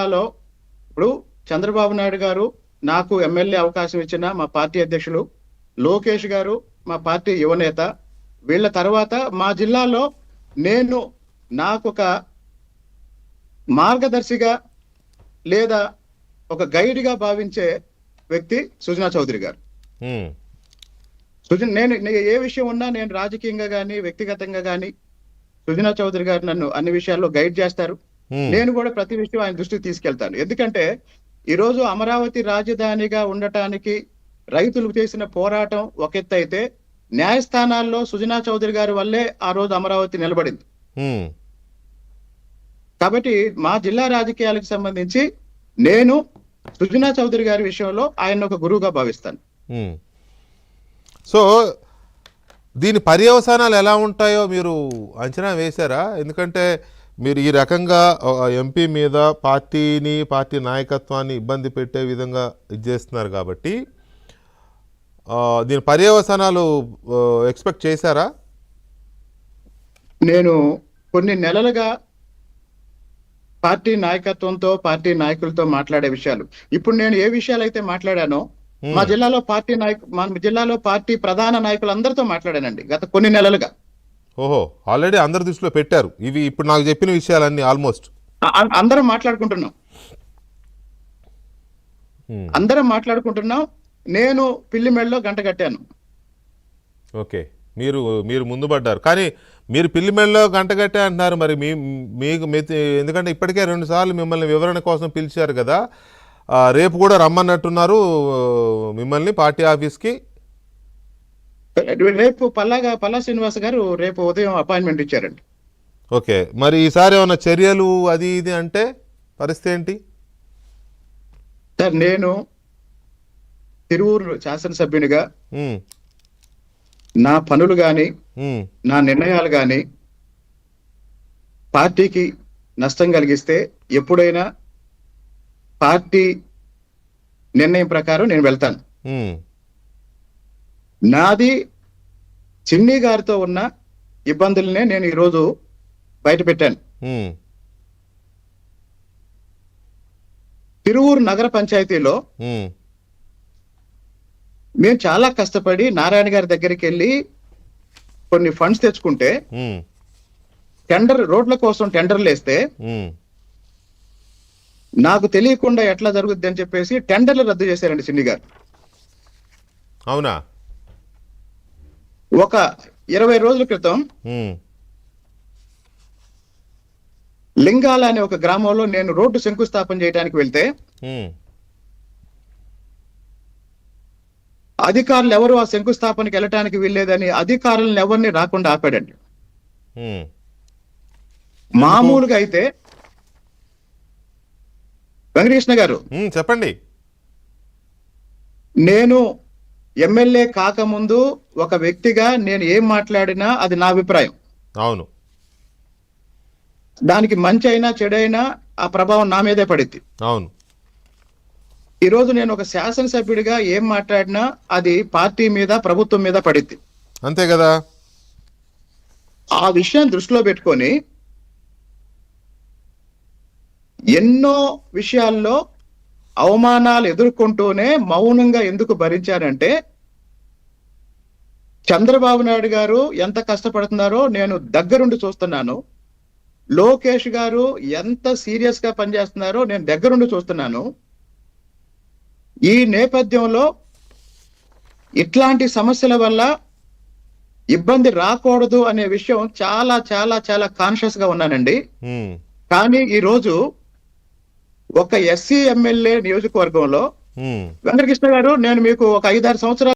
జిల్లాలో ఇప్పుడు చంద్రబాబు నాయుడు గారు నాకు ఎమ్మెల్యే అవకాశం ఇచ్చిన మా పార్టీ అధ్యక్షులు లోకేష్ గారు, మా పార్టీ యువనేత, వీళ్ళ తర్వాత మా జిల్లాలో నేను నాకు ఒక మార్గదర్శిగా లేదా ఒక గైడ్ గా భావించే వ్యక్తి సుజనా చౌదరి గారు. నేను ఏ విషయం ఉన్నా నేను రాజకీయంగా గాని వ్యక్తిగతంగా గాని సుజనా చౌదరి గారు నన్ను అన్ని విషయాల్లో గైడ్ చేస్తారు. నేను కూడా ప్రతి విషయం ఆయన దృష్టికి తీసుకెళ్తాను. ఎందుకంటే ఈ రోజు అమరావతి రాజధానిగా ఉండటానికి రైతులు చేసిన పోరాటం ఒక ఎత్తు అయితే, న్యాయస్థానాల్లో సుజనా చౌదరి గారి వల్లే ఆ రోజు అమరావతి నిలబడింది. కాబట్టి మా జిల్లా రాజకీయాలకు సంబంధించి నేను సుజనా చౌదరి గారి విషయంలో ఆయన ఒక గురువుగా భావిస్తాను. సో దీని పర్యవసానాలు ఎలా ఉంటాయో మీరు అంచనా వేశారా? ఎందుకంటే మీరు ఈ రకంగా ఎంపీ మీద పార్టీ నాయకత్వాన్ని ఇబ్బంది పెట్టే విధంగా ఇది చేస్తున్నారు కాబట్టి దీని పర్యవసానాలు ఎక్స్పెక్ట్ చేశారా? నేను కొన్ని నెలలుగా పార్టీ నాయకత్వంతో, పార్టీ నాయకులతో మాట్లాడే విషయాలు, ఇప్పుడు నేను ఏ విషయాలు అయితే మాట్లాడానో మా జిల్లాలో పార్టీ ప్రధాన నాయకులందరితో మాట్లాడానండి గత కొన్ని నెలలుగా. ఓహో, ఆల్రెడీ అందరి దృష్టిలో పెట్టారు ఇవి ఇప్పుడు నాకు చెప్పిన విషయాలన్నీ. ఆల్మోస్ట్ అందరం మాట్లాడుకుంటున్నాం. నేను పిల్లిమెడలో గంట కట్టాను. ఓకే, మీరు ముందు పడ్డారు. కానీ మీరు పిల్లిమెడలో గంట కట్టే అంటున్నారు. మరి మీకు ఎందుకంటే ఇప్పటికే 2 సార్లు మిమ్మల్ని వివరణ కోసం పిలిచారు కదా, రేపు కూడా రమ్మన్నట్టున్నారు మిమ్మల్ని పార్టీ ఆఫీస్కి. రేపు పల్లా శ్రీనివాస్ గారు రేపు ఉదయం అపాయింట్మెంట్ ఇచ్చారండి. ఓకే, మరి ఈసారి ఏమైనా చర్యలు అది ఇది అంటే పరిస్థితి ఏంటి సార్? నేను తిరువూరు శాసనసభ్యునిగా నా పనులు గాని నా నిర్ణయాలు గాని పార్టీకి నష్టం కలిగిస్తే ఎప్పుడైనా పార్టీ నిర్ణయం ప్రకారం నేను వెళ్తాను. నాది చిన్ని గారితో ఉన్న ఇబ్బందులనే నేను ఈరోజు బయట పెట్టాను. తిరువూరు నగర పంచాయతీలో మేము చాలా కష్టపడి నారాయణ గారి దగ్గరికి వెళ్ళి కొన్ని ఫండ్స్ తెచ్చుకుంటే రోడ్ల కోసం టెండర్లు వేస్తే నాకు తెలియకుండా ఎట్లా జరుగుద్ది అని చెప్పేసి టెండర్లు రద్దు చేశారండి చిన్ని గారు. అవునా? ఒక 20 రోజుల క్రితం లింగాల అనే ఒక గ్రామంలో నేను రోడ్డు శంకుస్థాపన చేయడానికి వెళ్తే అధికారులు ఎవరు ఆ శంకుస్థాపనకి వెళ్ళటానికి వీల్లేదని అధికారులను ఎవరిని రాకుండా ఆపాడండి. మామూలుగా అయితే వెంకటకృష్ణ గారు చెప్పండి, నేను ఎమ్మెల్యే కాకముందు ఒక వ్యక్తిగా నేను ఏం మాట్లాడినా అది నా అభిప్రాయం. అవును, దానికి మంచి అయినా చెడైనా ఆ ప్రభావం నా మీదే పడింది. అవును. ఈరోజు నేను ఒక శాసనసభ్యుడిగా ఏం మాట్లాడినా అది పార్టీ మీద, ప్రభుత్వం మీద పడింది. అంతే కదా? ఆ విషయం దృష్టిలో పెట్టుకొని ఎన్నో విషయాల్లో అవమానాలు ఎదుర్కొంటూనే మౌనంగా ఎందుకు భరించారంటే, చంద్రబాబు నాయుడు గారు ఎంత కష్టపడుతున్నారో నేను దగ్గరుండి చూస్తున్నాను. లోకేష్ గారు ఎంత సీరియస్ గా పనిచేస్తున్నారో నేను దగ్గరుండి చూస్తున్నాను. ఈ నేపథ్యంలో ఇట్లాంటి సమస్యల వల్ల ఇబ్బంది రాకూడదు అనే విషయం చాలా చాలా చాలా కాన్షియస్ గా ఉన్నానండి. కానీ ఈ రోజు ఒక ఎస్సీ ఎమ్మెల్యే నియోజకవర్గంలో వెంకటకృష్ణ గారు, నేను మీకు ఒక 5-6 సంవత్సరాలు